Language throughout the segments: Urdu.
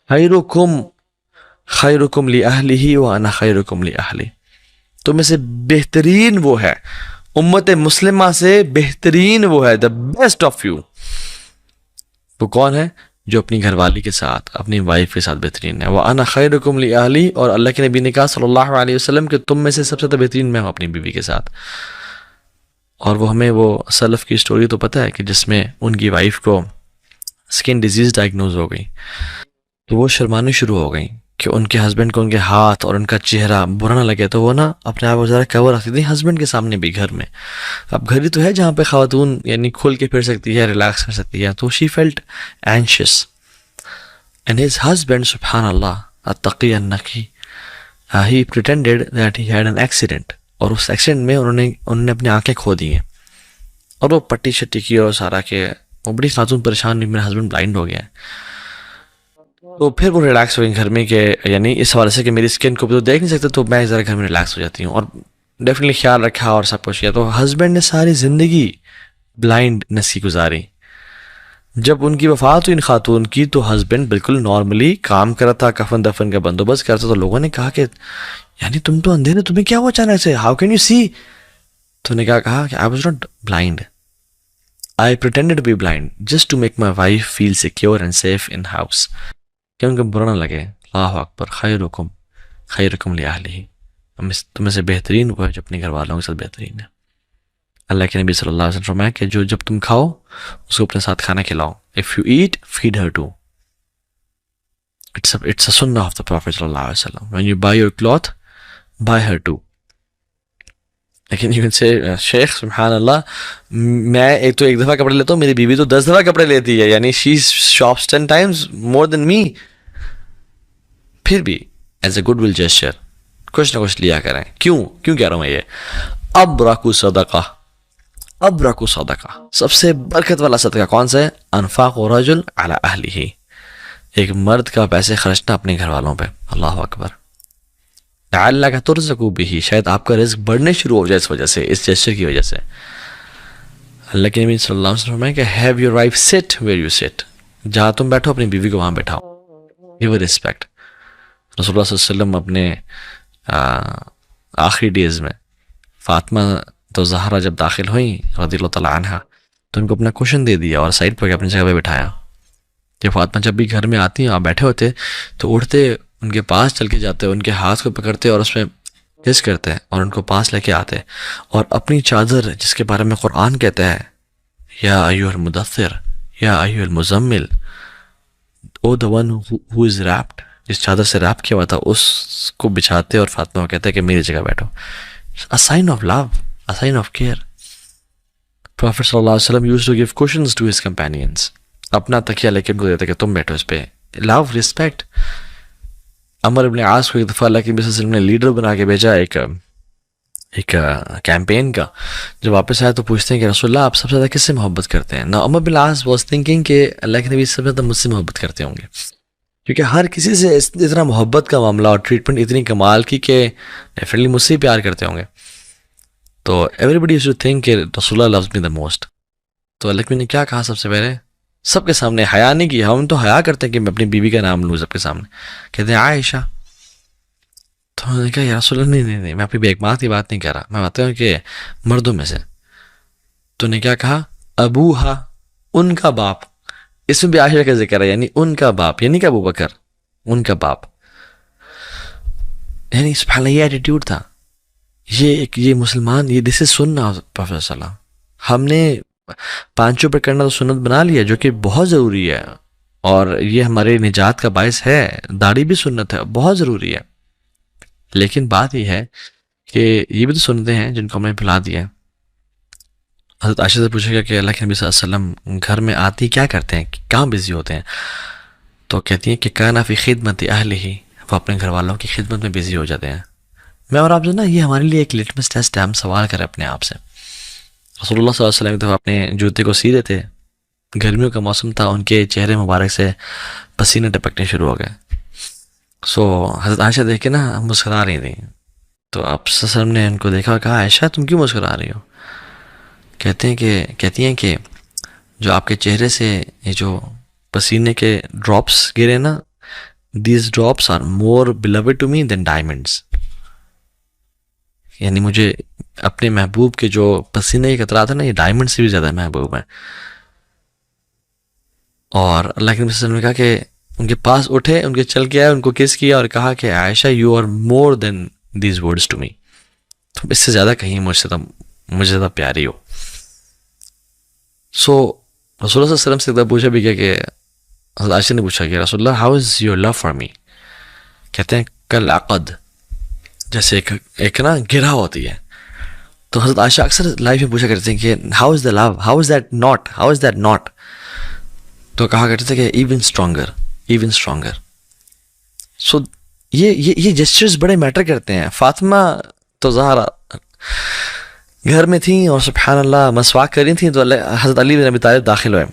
خیرکم خیرکم لأہلہ وانا خیرکم لأہلی، تم میں سے بہترین وہ ہے، امت مسلمہ سے بہترین وہ ہے، دا بیسٹ آف یو، وہ کون ہے؟ جو اپنی گھر والی کے ساتھ، اپنی وائف کے ساتھ بہترین ہے۔ وَأَنَا خَيْرُكُمْ لِأَهْلِي، اور اللہ کے نبی نے کہا صلی اللہ علیہ وسلم کہ تم میں سے سب سے زیادہ بہترین میں ہوں اپنی بیوی کے ساتھ۔ اور وہ ہمیں وہ سلف کی سٹوری تو پتہ ہے کہ جس میں ان کی وائف کو سکن ڈیزیز ڈائگنوز ہو گئی، تو وہ شرمانی شروع ہو گئی کہ ان کے ہسبینڈ کو ان کے ہاتھ اور ان کا چہرہ برا نہ لگے، تو وہ نا اپنے آپ کو ذرا کور رکھتی تھی ہسبینڈ کے سامنے بھی گھر میں۔ اب گھر ہی تو ہے جہاں پہ خاتون یعنی کھل کے پھر سکتی ہے، ریلیکس کر سکتی ہے، تو she felt anxious and his husband سبحان اللہ التقی النقی he pretended that he had an accident, اور اس ایکسیڈنٹ میں انہوں نے اپنی آنکھیں کھو دی ہیں، اور وہ پٹی شٹی کی اور سارا کہ وہ بڑی خاتون پریشان ہوئی میرا ہسبینڈ بلائنڈ ہو گیا ہے۔ تو پھر وہ ریلیکس ہو گئی گھر میں کہ یعنی اس حوالے سے کہ میری اسکن کو بھی تو دیکھ نہیں سکتے، تو میں ذرا گھر میں ریلیکس ہو جاتی ہوں، اور ڈیفینیٹلی خیال رکھا اور سب کچھ کیا۔ تو ہسبینڈ نے ساری زندگی بلائنڈنس کی گزاری۔ جب ان کی وفات ہوئی ان خاتون کی، تو ہسبینڈ بالکل نارملی کام کرا تھا، کفن دفن کا بندوبست کرتا، تو لوگوں نے کہا کہ یعنی تم تو اندھیرے، تمہیں کیا ہوا اچانک سے، ہاؤ کین یو سی؟ تو نے کیا کہا کہ I was not blind, I pretended to be blind just to make my wife feel secure and safe in house, کہ ان کو برا نہ لگے۔ اللہ اکبر، خیرکم خیرکم لأہلہ، تم میں سے بہترین وہ ہے جو اپنے گھر والوں کے ساتھ بہترین ہے۔ اللہ کے نبی صلی اللہ علیہ وسلم فرمایا کہ جب تم کھاؤ اس کو اپنے ساتھ کھانا کھلاؤ، if you eat feed her too، it's a sunnah of the Prophet صلی اللہ علیہ وسلم، when you buy your cloth buy her too۔ لیکن you can say شیخ سبحان اللہ، میں ایک دفعہ کپڑے لیتا ہوں، میری بیوی تو 10 دفعہ کپڑے لیتی ہے، یعنی she shops 10 times more than me، پھر بھی as a good will gesture کچھ نہ کچھ لیا کریں۔ کیوں کہہ رہا ہوں میں یہ؟ ابرکو صدقہ، ابرکو صدقہ، سب سے برکت والا صدقہ کون سا ہے؟ انفاق رجل علی اہلہ، ایک مرد کا پیسے خرچنا اپنے گھر والوں پہ۔ اللہ اکبر، لعلک ترزق بہ، شاید آپ کا رزق بڑھنے شروع ہو جائے اس وجہ سے، اس جیسچر کی وجہ سے۔ اللہ کے نبی صلی اللہ علیہ وسلم فرمائے کہ ہیو یور وائف سٹ ویئر یو سٹ، جہاں تم بیٹھو اپنی بیوی کو وہاں بیٹھاؤ، گیو ہر ریسپیکٹ۔ رسول اللہ صلی اللہ علیہ وسلم اپنے آخری ڈیز میں فاطمہ تو زہرا جب داخل ہوئیں رضی اللہ تعالیٰ عنہ، تو ان کو اپنا کوشن دے دیا اور سائڈ پہ اپنی جگہ پہ بٹھایا کہ فاطمہ جب بھی گھر میں آتی ہیں، آپ بیٹھے ہوتے تو اٹھتے ان کے پاس چل کے جاتے، ان کے ہاتھ کو پکڑتے اور اس میں کس کرتے اور ان کو پاس لے کے آتے، اور اپنی چادر جس کے بارے میں قرآن کہتا ہے یا ایھا المدثر یا ایھا المزمل، او the one who is wrapped، جس چادر سے ریپ کیا ہوا تھا اس کو بچھاتے اور فاطمہ کو کہتے ہیں کہ میری جگہ بیٹھو۔ A sign of love، a sign of care۔ Prophet صلی اللہ علیہ وسلم used to give cushions to his companions، اپنا تکیہ لے کے ان کو دیتے کہ تم بیٹھو اس پہ۔ love، respect۔ عمر ابن عاص کو ایک دفعہ اللہ کے نبی صلی اللہ علیہ وسلم نے لیڈر بنا کے بھیجا ایک کیمپین کا، جب واپس آئے تو پوچھتے ہیں کہ رسول اللہ آپ سب سے زیادہ کس سے محبت کرتے ہیں؟ نا عمر بن العاص واز تھنکنگ کہ اللہ کے نبی سب سے زیادہ مجھ سے محبت کرتے ہوں گے، کیونکہ ہر کسی سے اتنا محبت کا معاملہ اور ٹریٹمنٹ اتنی کمال کی کہ ڈیفینیٹلی مجھ سے ہی پیار کرتے ہوں گے۔ تو ایوری بڈی شوڈ تھنک کہ رسول اللہ لوز می دا موسٹ۔ تو اللہ کے نبی نے کیا کہا؟ سب سے پہلے سب کے سامنے حیا نہیں کی، ہم تو حیا کرتے ہیں کہ میں اپنی بیوی کا نام لوں سب کے سامنے، کہتے ہیں عائشہ۔ تو انہوں نے کہا یا رسول اللہ نہیں، میں اپنی بیک ماں کی بات نہیں کر رہا، میں بات ہوں کہ مردوں میں سے۔ تو نے کیا کہا؟ ابوہا، ان کا باپ، اس میں بھی عائشہ کا ذکر ہے، یعنی ان کا باپ، یعنی کہ ابو بکر، ان کا باپ، یعنی سبحان اللہ یہ ایٹیٹیوڈ تھا، یہ مسلمان، یہ دس از سننا پروفیسر صلی اللہ۔ ہم نے پانچوں پہ کرنا تو سنت بنا لیا، جو کہ بہت ضروری ہے، اور یہ ہمارے نجات کا باعث ہے، داڑھی بھی سنت ہے، بہت ضروری ہے، لیکن بات یہ ہے کہ یہ بھی تو سنتیں ہیں جن کو ہم نے بھلا دیا ہے۔ حضرت عائشہ سے پوچھے گا کہ اللہ کے نبی صلی اللہ علیہ وسلم گھر میں آتی کیا کرتے ہیں، کہاں بزی ہوتے ہیں؟ تو کہتی ہیں کہ کانا فی خدمت اہلہ، وہ اپنے گھر والوں کی خدمت میں بزی ہو جاتے ہیں۔ میں اور آپ جو نا یہ ہمارے لیے ایک لٹمس ٹیسٹ ہے، ہم سوال کریں اپنے آپ سے۔ رسول اللہ صلی اللہ علیہ وسلم ایک دفعہ اپنے جوتے کو سی رہے تھے، گرمیوں کا موسم تھا، ان کے چہرے مبارک سے پسینے ٹپکنے شروع ہو گئے۔ حضرت عائشہ دیکھ کے نا مسکرا رہی تھیں، تو آپ صلی اللہ علیہ وسلم نے ان کو دیکھا اور کہا عائشہ تم کیوں مسکرا رہی ہو؟ کہتی ہیں کہ جو آپ کے چہرے سے یہ جو پسینے کے ڈراپس گرے نا، these drops are more beloved to me than diamonds. یعنی مجھے اپنے محبوب کے جو پسینے کے قطرات ہیں نا، یہ ڈائمنڈ سے بھی زیادہ محبوب ہیں. اور اللہ کے نبی صلی اللہ علیہ وسلم نے کہا کہ ان کے پاس اٹھے، ان کے چل کے آئے، ان کو کس کیا اور کہا کہ Aisha you are more than these words to me, تم اس سے زیادہ کہیں مجھ سے زیادہ پیاری ہو. سو رسول اللہ صلی اللہ علیہ وسلم سے ایک بار پوچھا بھی کیا کہ حضرت عائشہ نے پوچھا کہ رسول اللہ how is your love for me? کہتے ہیں کل عقد، جیسے ایک نا گرہ ہوتی ہے. تو حضرت عائشہ اکثر لائف میں پوچھا کرتے ہیں کہ how is the love, how is that not, how is that not? تو کہا کرتے تھے کہ even stronger, even stronger. So یہ جسچرز بڑے میٹر کرتے ہیں. فاطمہ تو زہرا گھر میں تھیں اور سبحان اللہ مسواک کر رہی تھیں تو حضرت علی بن ابی طالب داخل ہوئے.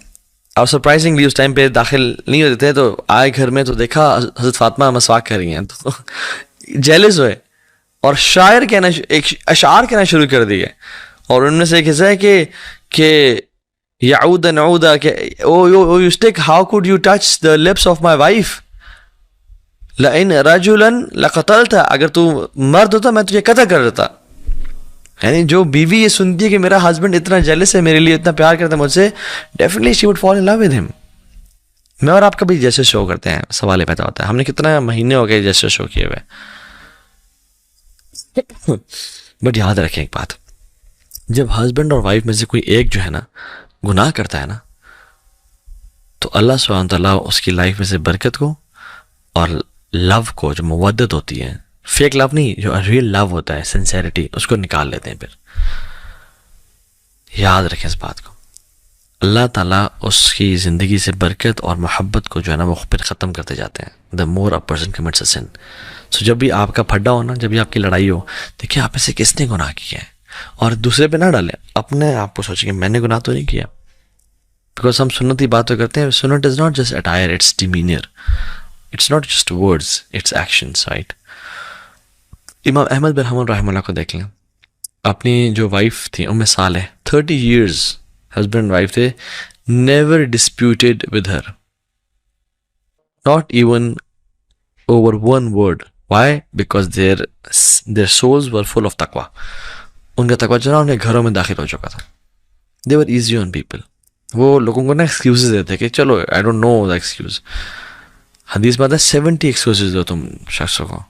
اور سرپرائزنگلی اس ٹائم پہ داخل نہیں ہوتے تھے، تو آئے گھر میں تو دیکھا حضرت فاطمہ مسواک کر رہی ہیں، تو جیلس ہوئے اور اشعار کہنا شروع کر دیے. اور ان میں سے ایک حصہ ہے کہ یعود نعودا کہ oh you ask how could you touch the lips of my wife لئن رجلا لقتلت، اگر تو مرد ہوتا میں تجھے قتل کر دیتا. یعنی جو بیوی یہ سنتی ہے کہ میرا ہسبینڈ اتنا جیلس ہے میرے لیے، اتنا پیار کرتا ہے مجھ سے، definitely she would fall in love with him. میں اور آپ کبھی جیسے شو کرتے ہیں، سوال پیدا ہوتا ہے ہم نے کتنا مہینے ہو گئے جیسے شو کیے ہوئے. بٹ یاد رکھیں ایک بات، جب ہسبینڈ اور وائف میں سے کوئی ایک جو ہے نا گناہ کرتا ہے نا، تو اللہ سبحانہ وتعالیٰ اس کی لائف میں سے برکت کو اور لو کو، جو مودت ہوتی ہے، فیک لو نہیں، جو ریئل لو ہوتا ہے، سنسیریٹی، اس کو نکال لیتے ہیں. پھر یاد رکھیں اس بات کو، اللہ تعالیٰ اس کی زندگی سے برکت اور محبت کو جو ہے نا وہ پھر ختم کرتے جاتے ہیں. دا مور اے پرسن کمٹس اے سن. سو جب بھی آپ کا پھڈا ہو نا، جب بھی آپ کی لڑائی ہو، دیکھیں آپ میں سے کس نے گناہ کیا ہے، اور دوسرے پہ نہ ڈالیں، اپنے آپ کو سوچیں کہ میں نے گناہ تو نہیں کیا. بیکاز ہم سنتی باتیں کرتے ہیں، سنت is not just attire, it's demeanor, it's not just words, it's actions, right. امام احمد بن حنبل رحمہ اللہ کو دیکھ لیں، اپنی جو وائف تھی ام صالح، 30 years ہسبینڈ وائف تھے، never disputed with her, not even over one word. Why? Because their souls were full of taqwa. ان کا تقوی جو نا ان کے گھروں میں داخل ہو چکا تھا. they were easy on people. وہ لوگوں کو نا ایکسکیوزز دیتے کہ چلو I don't know the excuse. حدیث میں آتا ہے 70 ایکسکیوزز دو تم شخصوں کو،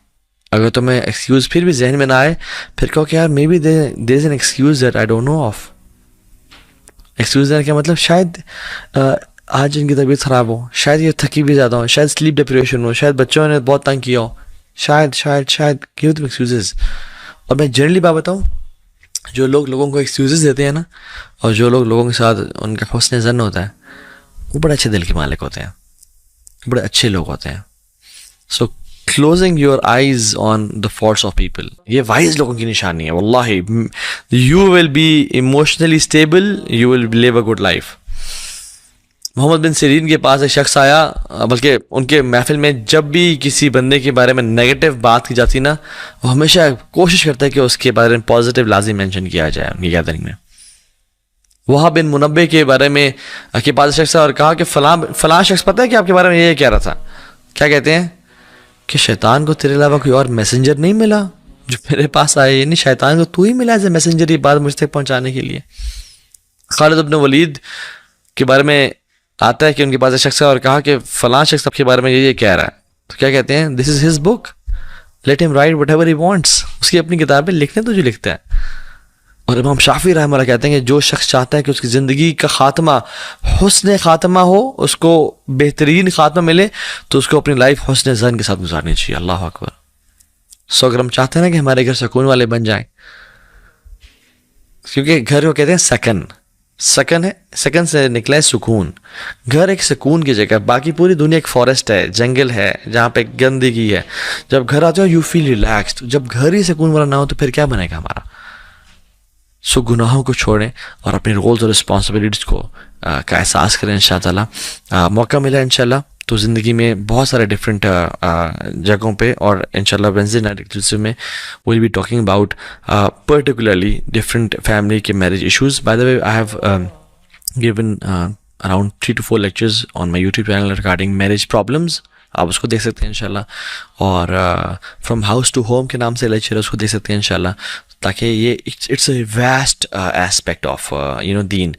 اگر تمہیں ایکسکیوز پھر بھی ذہن میں نہ آئے، پھر کہو کہ یار may be there is an excuse that I don't know of. Excuse دینے کا مطلب شاید آج ان کی طبیعت خراب ہو، شاید یہ تھکی بھی زیادہ ہو، شاید سلیپ ڈپریشن ہو، شاید بچوں نے بہت تنگ کیا ہو، شاید give them excuses. اور میں جنرلی بات بتاؤں، جو لوگوں کو ایکسکیوزز دیتے ہیں نا، اور جو لوگوں کے ساتھ ان کا حسن ظن ہوتا ہے، وہ بڑے اچھے دل کے مالک ہوتے ہیں، بڑے اچھے لوگ ہوتے ہیں. سو closing your eyes on the faults of people، یہ وائز لوگوں کی نشانی ہے. واللہ you will be emotionally stable, you will live a good life. محمد بن سیرین کے پاس ایک شخص آیا، بلکہ ان کے محفل میں جب بھی کسی بندے کے بارے میں نیگیٹو بات کی جاتی نا، وہ ہمیشہ کوشش کرتا ہے کہ اس کے بارے میں پازیٹیو لازم مینشن کیا جائے ان کی گیدرنگ میں. وہاں بن منبع کے بارے میں کے پاس شخص اور کہا کہ فلاں شخص پتہ ہے کہ آپ کے بارے میں یہ کہہ رہا تھا. کیا کہتے ہیں کہ شیطان کو تیرے علاوہ کوئی اور میسنجر نہیں ملا جو میرے پاس آئے، یعنی شیطان کو تو ہی ملا ایز اے میسنجر یہ بات مجھ تک پہنچانے کے لیے. خالد بن ولید کے بارے میں آتا ہے کہ ان کے پاس ایک شخص ہے اور کہا کہ فلاں شخص آپ کے بارے میں یہ کہہ رہا ہے. تو کیا کہتے ہیں، this is his book, let him write whatever he wants. اس کی اپنی کتابیں لکھنے تو جو لکھتا ہے. اور امام شافعی رحمہ اللہ کہتے ہیں کہ جو شخص چاہتا ہے کہ اس کی زندگی کا خاتمہ حسن خاتمہ ہو، اس کو بہترین خاتمہ ملے، تو اس کو اپنی لائف حسن ظن کے ساتھ گزارنی چاہیے. اللہ اکبر. سو اگر ہم چاہتے ہیں نا کہ ہمارے گھر سکون والے بن جائیں، کیونکہ گھر کو کہتے ہیں سکن ہے، سکن سے نکلا ہے سکون. گھر ایک سکون کی جگہ، باقی پوری دنیا ایک فارسٹ ہے، جنگل ہے جہاں پہ گندگی ہے. جب گھر آتے ہو یو فیل ریلیکسڈ. جب گھر ہی سکون والا نہ ہو تو پھر کیا بنے گا ہمارا. سو گناہوں کو چھوڑیں اور اپنے رولز اور رسپانسبلٹیز کا احساس کریں. انشاءاللہ موقع ملا انشاءاللہ تو زندگی میں بہت سارے ڈفرینٹ جگہوں پہ، اور انشاءاللہ وینزڈے نائٹ ایکسکلوسیو میں will be talking about particularly different family کے marriage issues. By the way I have given around 3 to 4 lectures on my YouTube channel regarding marriage problems آپ اس کو دیکھ سکتے ہیں انشاءاللہ. اور فرام ہاؤس ٹو ہوم کے نام سے لیکچر ہے، اس کو دیکھ سکتے ہیں انشاءاللہ. تاکہ یہ it's a vast aspect of them.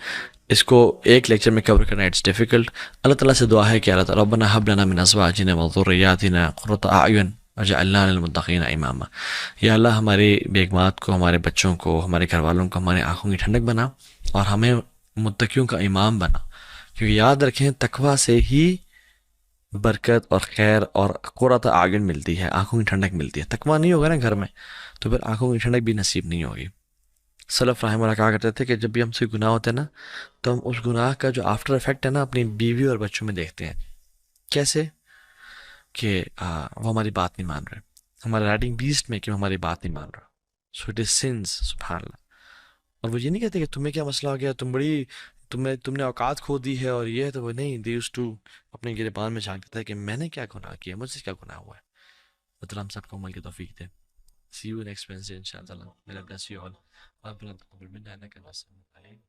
اس کو ایک لیکچر میں کور کرنا اٹس ڈیفیکلٹ. اللہ تعالیٰ سے دعا ہے کہ اللہ تعالیٰ ربنا هب لنا من ازواجنا وذرياتنا قرة اعین وجعلنا للمتقین اماما. یا اللہ ہماری بیگمات کو، ہمارے بچوں کو، ہمارے گھر والوں کو ہماری آنکھوں کی ٹھنڈک بنا اور ہمیں متقیوں کا امام بنا. کیونکہ یاد رکھیں تقوی سے ہی برکت اور خیر اور قرۃ اعین ملتی ہے، آنکھوں کی ٹھنڈک ملتی ہے. تقوی نہیں ہوگا نا گھر میں تو پھر آنکھوں کی ٹھنڈک بھی نصیب نہیں ہوگی. سلف رحمہ اللہ کہا کرتے تھے کہ جب بھی ہم سے گناہ ہوتے ہیں نا تو ہم اس گناہ کا جو آفٹر افیکٹ ہے نا اپنی بیوی اور بچوں میں دیکھتے ہیں. کیسے؟ کہ وہ ہماری بات نہیں مان رہے، ہمارا رائڈنگ بیسٹ میں کہ وہ ہماری بات نہیں مان رہا. سو اٹ از سنس، سبحان اللہ. اور وہ یہ نہیں کہتے کہ تمہیں کیا مسئلہ ہو گیا، تم نے اوقات کھو دی ہے اور یہ ہے، تو وہ نہیں، دے یوز ٹو اپنے گریبان میں جھانکتا ہے کہ میں نے کیا گناہ کیا، مجھ سے کیا گناہ ہوا ہے. مطلب ہم سب کو عمل کی توفیق دے. See you next Wednesday, inshallah. May Allah bless you all. ربنا تقبل منا انك انت السميع العليم.